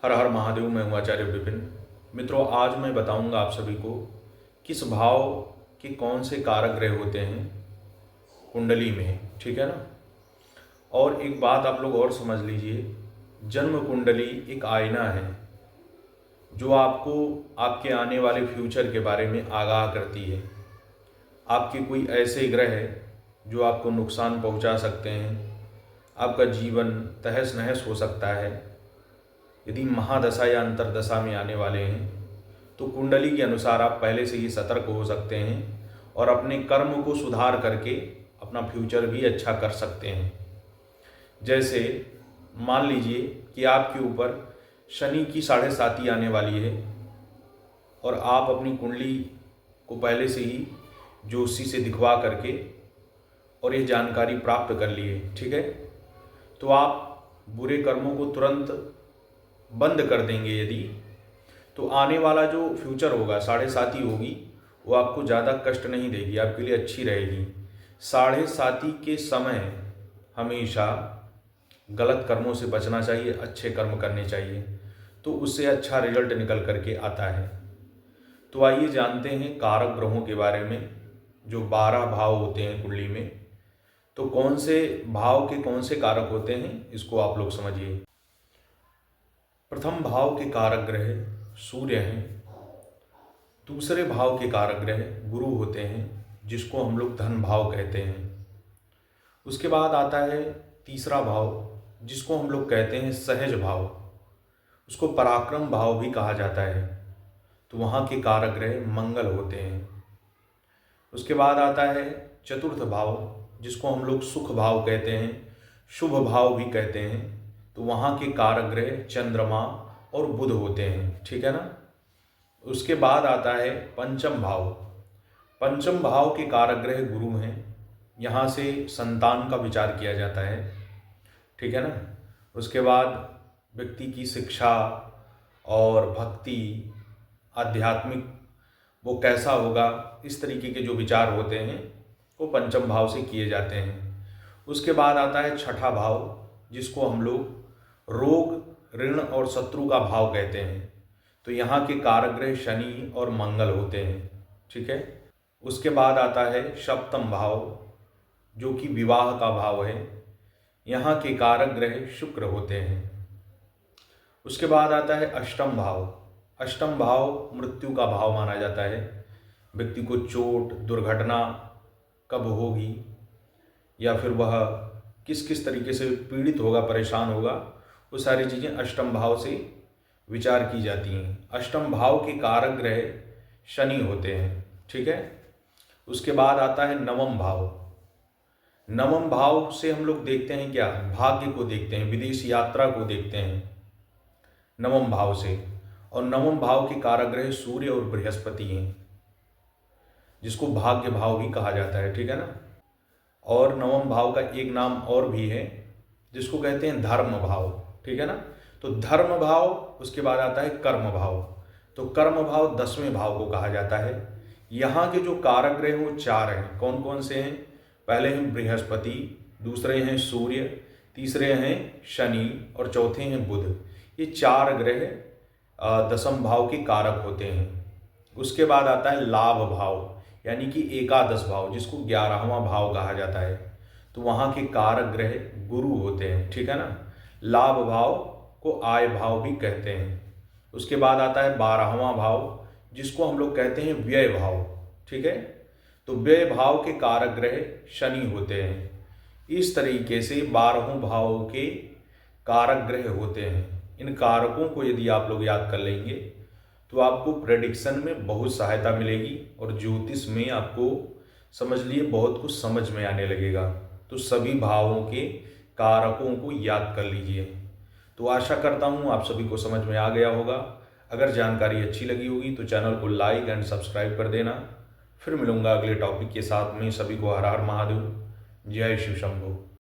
हर हर महादेव। मैं हूँ आचार्य विपिन। मित्रों, आज मैं बताऊंगा आप सभी को किस भाव के कौन से कारक ग्रह होते हैं कुंडली में। ठीक है ना। और एक बात आप लोग और समझ लीजिए, जन्म कुंडली एक आईना है जो आपको आपके आने वाले फ्यूचर के बारे में आगाह करती है। आपके कोई ऐसे ग्रह जो आपको नुकसान पहुंचा सकते हैं, आपका जीवन तहस नहस हो सकता है। यदि महादशा या अंतरदशा में आने वाले हैं तो कुंडली के अनुसार आप पहले से ही सतर्क हो सकते हैं और अपने कर्म को सुधार करके अपना फ्यूचर भी अच्छा कर सकते हैं। जैसे मान लीजिए कि आपके ऊपर शनि की 7.5 आने वाली है और आप अपनी कुंडली को पहले से ही ज्योतिषी से दिखवा करके और ये जानकारी प्राप्त कर लिए। ठीक है, तो आप बुरे कर्मों को तुरंत बंद कर देंगे यदि, तो आने वाला जो फ्यूचर होगा 7.5 होगी, वो आपको ज़्यादा कष्ट नहीं देगी, आपके लिए अच्छी रहेगी। 7.5 के समय हमेशा गलत कर्मों से बचना चाहिए, अच्छे कर्म करने चाहिए, तो उससे अच्छा रिजल्ट निकल करके आता है। तो आइए जानते हैं कारक ग्रहों के बारे में। जो 12 भाव होते हैं कुंडली में, तो कौन से भाव के कौन से कारक होते हैं इसको आप लोग समझिए। प्रथम भाव के कारक ग्रह सूर्य हैं। दूसरे भाव के कारक ग्रह गुरु होते हैं, जिसको हम लोग धन भाव कहते हैं। उसके बाद आता है तीसरा भाव, जिसको हम लोग कहते हैं सहज भाव। उसको पराक्रम भाव भी कहा जाता है। तो वहाँ के कारक ग्रह मंगल होते हैं। उसके बाद आता है चतुर्थ भाव, जिसको हम लोग सुख भाव कहते हैं, शुभ भाव भी कहते हैं। तो वहाँ के कारक ग्रह चंद्रमा और बुध होते हैं। ठीक है ना। उसके बाद आता है पंचम भाव। पंचम भाव के कारक ग्रह गुरु हैं। यहाँ से संतान का विचार किया जाता है। ठीक है ना। उसके बाद व्यक्ति की शिक्षा और भक्ति, आध्यात्मिक वो कैसा होगा, इस तरीके के जो विचार होते हैं वो पंचम भाव से किए जाते हैं। उसके बाद आता है छठा भाव, जिसको हम लोग रोग, ऋण और शत्रु का भाव कहते हैं। तो यहाँ के कारक ग्रह शनि और मंगल होते हैं। ठीक है। उसके बाद आता है सप्तम भाव, जो कि विवाह का भाव है। यहाँ के कारक ग्रह शुक्र होते हैं। उसके बाद आता है अष्टम भाव। अष्टम भाव मृत्यु का भाव माना जाता है। व्यक्ति को चोट, दुर्घटना कब होगी या फिर वह किस किस तरीके से पीड़ित होगा, परेशान होगा, वो सारी चीज़ें अष्टम भाव से विचार की जाती हैं। अष्टम भाव के कारक ग्रह शनि होते हैं। ठीक है। उसके बाद आता है नवम भाव। नवम भाव से हम लोग देखते हैं क्या, भाग्य को देखते हैं, विदेश यात्रा को देखते हैं नवम भाव से। और नवम भाव के कारक ग्रह सूर्य और बृहस्पति हैं, जिसको भाग्य भाव भी कहा जाता है। ठीक है ना। और नवम भाव का एक नाम और भी है, जिसको कहते हैं धर्म भाव। ठीक है ना। तो धर्म भाव, उसके बाद आता है कर्म भाव। तो कर्म भाव 10वें भाव को कहा जाता है। यहाँ के जो कारक ग्रह वो 4 हैं। कौन कौन से हैं? पहले हैं बृहस्पति, दूसरे हैं सूर्य, तीसरे हैं शनि और चौथे हैं बुध। ये 4 ग्रह 10म भाव के कारक होते हैं। उसके बाद आता है लाभ भाव, यानी कि एकादश भाव, जिसको 11वां भाव कहा जाता है। तो वहाँ के कारक ग्रह गुरु होते हैं। ठीक है ना। लाभ भाव को आय भाव भी कहते हैं। उसके बाद आता है 12वां भाव, जिसको हम लोग कहते हैं व्यय भाव। ठीक है। तो व्यय भाव के कारक ग्रह शनि होते हैं। इस तरीके से 12 भाव के कारक ग्रह होते हैं। इन कारकों को यदि आप लोग याद कर लेंगे तो आपको प्रेडिक्शन में बहुत सहायता मिलेगी और ज्योतिष में आपको समझ लिए बहुत कुछ समझ में आने लगेगा। तो सभी भावों के कारकों को याद कर लीजिए। तो आशा करता हूँ आप सभी को समझ में आ गया होगा। अगर जानकारी अच्छी लगी होगी तो चैनल को लाइक एंड सब्सक्राइब कर देना। फिर मिलूंगा अगले टॉपिक के साथ में। सभी को हर हर महादेव। जय शिव शंभो।